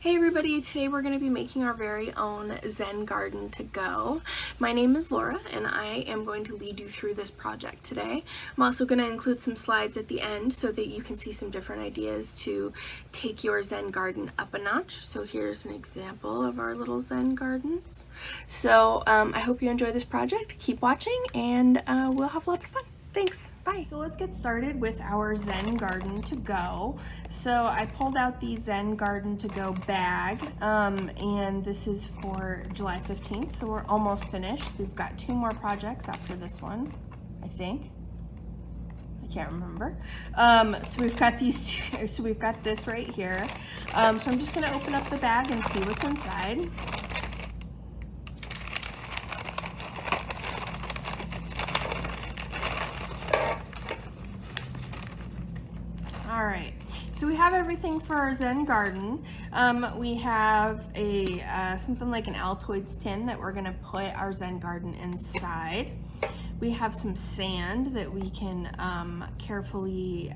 Hey everybody, today we're going to be making our very own Zen garden to go. My name is Laura and I am going to lead you through this project today. I'm also going to include some slides at the end so that you can see some different ideas to take your Zen garden up a notch. So here's an example of our little Zen gardens. So I hope you enjoy this project. Keep watching and we'll have lots of fun. Thanks, bye. So let's get started with our Zen garden to go. So I pulled out the Zen garden to go bag and this is for July 15th, so we're almost finished. We've got 2 more projects after this one, I think. I can't remember. So we've got these 2, so we've got this right here. So I'm just gonna open up the bag and see what's inside. All right, so we have everything for our Zen garden. We have a something like an Altoids tin that we're gonna put our Zen garden inside. We have some sand that we can carefully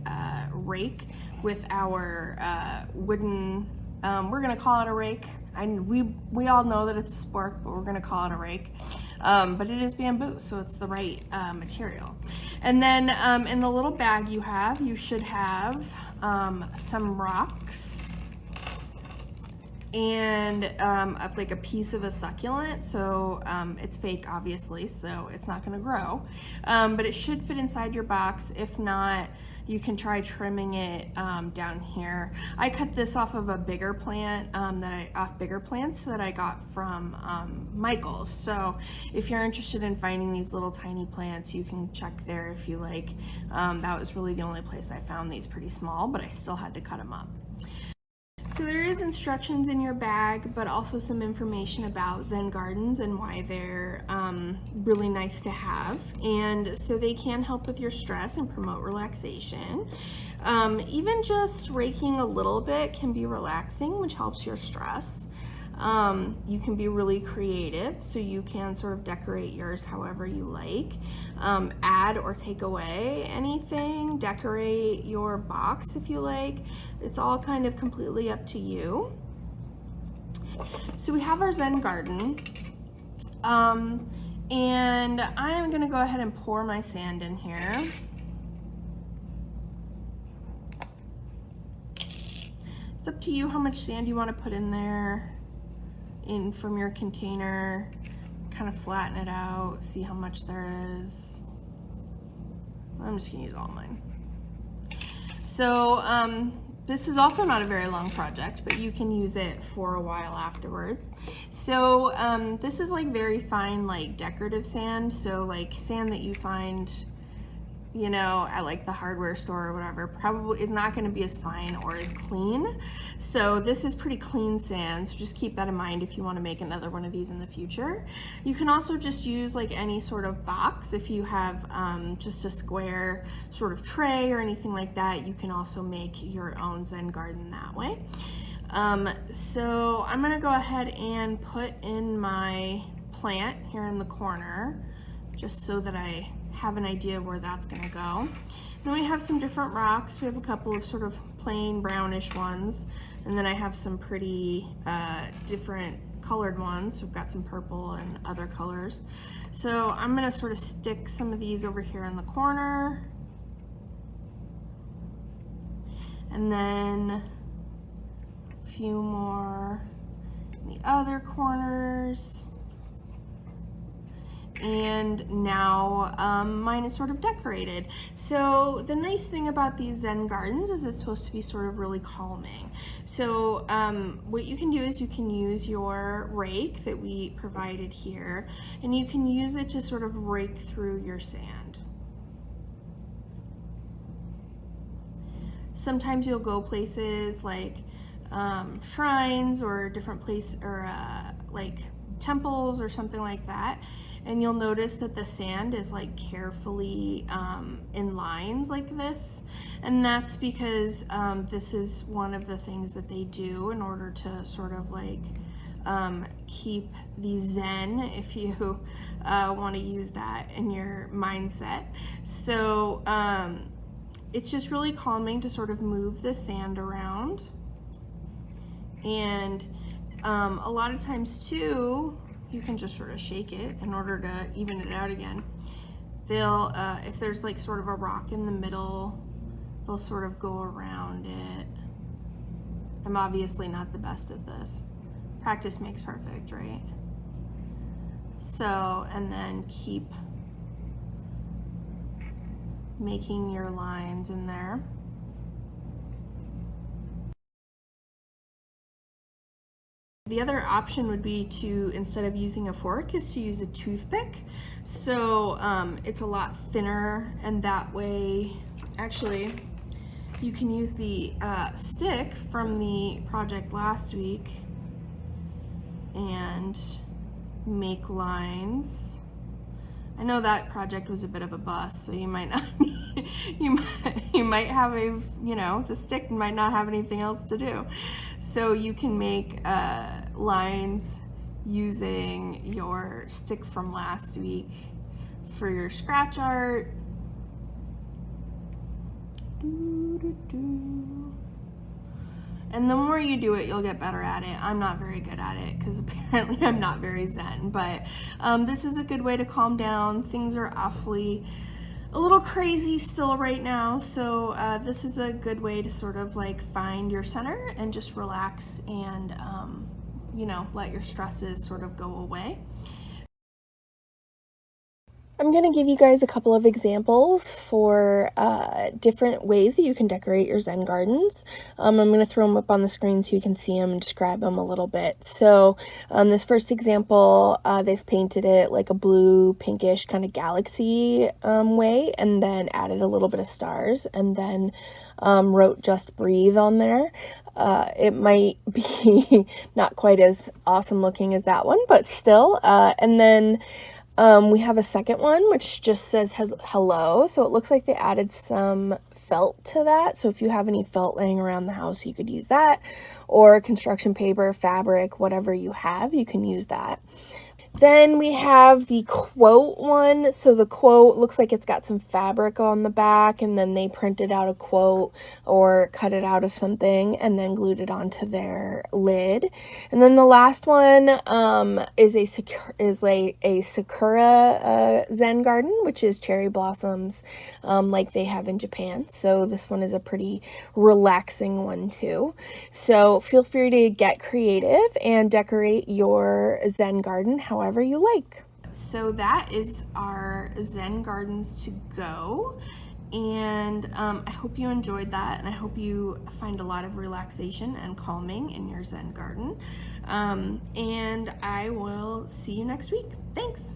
rake with our wooden, we're gonna call it a rake. We all know that it's a spork, but we're gonna call it a rake. But it is bamboo, so it's the right material. And then in the little bag you should have some rocks and like a piece of a succulent. So it's fake, obviously, so it's not gonna grow. But it should fit inside your box. If not, you can try trimming it down here. I cut this off of a bigger plant off bigger plants that I got from Michael's. So if you're interested in finding these little tiny plants, you can check there if you like. That was really the only place I found these pretty small, but I still had to cut them up. So there is instructions in your bag, but also some information about Zen gardens and why they're really nice to have. And so they can help with your stress and promote relaxation. Even just raking a little bit can be relaxing, which helps your stress. You can be really creative, so you can sort of decorate yours however you like. Add or take away anything, decorate your box if you like. It's all kind of completely up to you. So we have our Zen garden, and I am gonna go ahead and pour my sand in here. It's up to you how much sand you want to put in there. From your container, kind of flatten it out, see how much there is. I'm just gonna use all mine. So this is also not a very long project, but you can use it for a while afterwards. So this is like very fine, like decorative sand. So like sand that you find, you know, at like the hardware store or whatever, probably is not going to be as fine or as clean. So this is pretty clean sand, so just keep that in mind if you want to make another one of these in the future. You can also just use like any sort of box. If you have just a square sort of tray or anything like that, you can also make your own Zen garden that way. So I'm going to go ahead and put in my plant here in the corner, just so that I have an idea of where that's gonna go. Then we have some different rocks. We have a couple of sort of plain brownish ones, and then I have some pretty different colored ones. We've got some purple and other colors. So I'm gonna sort of stick some of these over here in the corner, and then a few more in the other corners. And now mine is sort of decorated. So the nice thing about these Zen gardens is it's supposed to be sort of really calming. So what you can do is you can use your rake that we provided here, and you can use it to sort of rake through your sand. Sometimes you'll go places like shrines or different places, or like temples or something like that, and you'll notice that the sand is like carefully in lines like this, and that's because this is one of the things that they do in order to sort of like keep the Zen, if you want to use that in your mindset. So it's just really calming to sort of move the sand around And a lot of times too, you can just sort of shake it in order to even it out again. They'll, if there's like sort of a rock in the middle, they'll sort of go around it. I'm obviously not the best at this. Practice makes perfect, right? So, and then keep making your lines in there. The other option would be to, instead of using a fork, is to use a toothpick. So it's a lot thinner, and that way, actually, you can use the stick from the project last week and make lines. I know that project was a bit of a bust, so you might not you might have a, you know, the stick might not have anything else to do. So you can make lines using your stick from last week for your scratch art. And the more you do it, you'll get better at it. I'm not very good at it because apparently I'm not very zen, but this is a good way to calm down. Things are awfully a little crazy still right now, so this is a good way to sort of like find your center and just relax and you know, let your stresses sort of go away. I'm going to give you guys a couple of examples for different ways that you can decorate your Zen gardens. I'm going to throw them up on the screen so you can see them and describe them a little bit. So this first example, they've painted it like a blue, pinkish kind of galaxy way, and then added a little bit of stars, and then wrote "Just Breathe" on there. It might be not quite as awesome looking as that one, but still. And then we have a second one which just says hello, so it looks like they added some felt to that. So if you have any felt laying around the house, you could use that, or construction paper, fabric, whatever you have, you can use that. Then we have the quote one. So the quote looks like it's got some fabric on the back, and then they printed out a quote or cut it out of something and then glued it onto their lid. And then the last one is a sakura Zen garden, which is cherry blossoms like they have in Japan. So this one is a pretty relaxing one too. So feel free to get creative and decorate your Zen garden however you like. So that is our Zen gardens to go, and I hope you enjoyed that, and I hope you find a lot of relaxation and calming in your Zen garden, and I will see you next week. Thanks.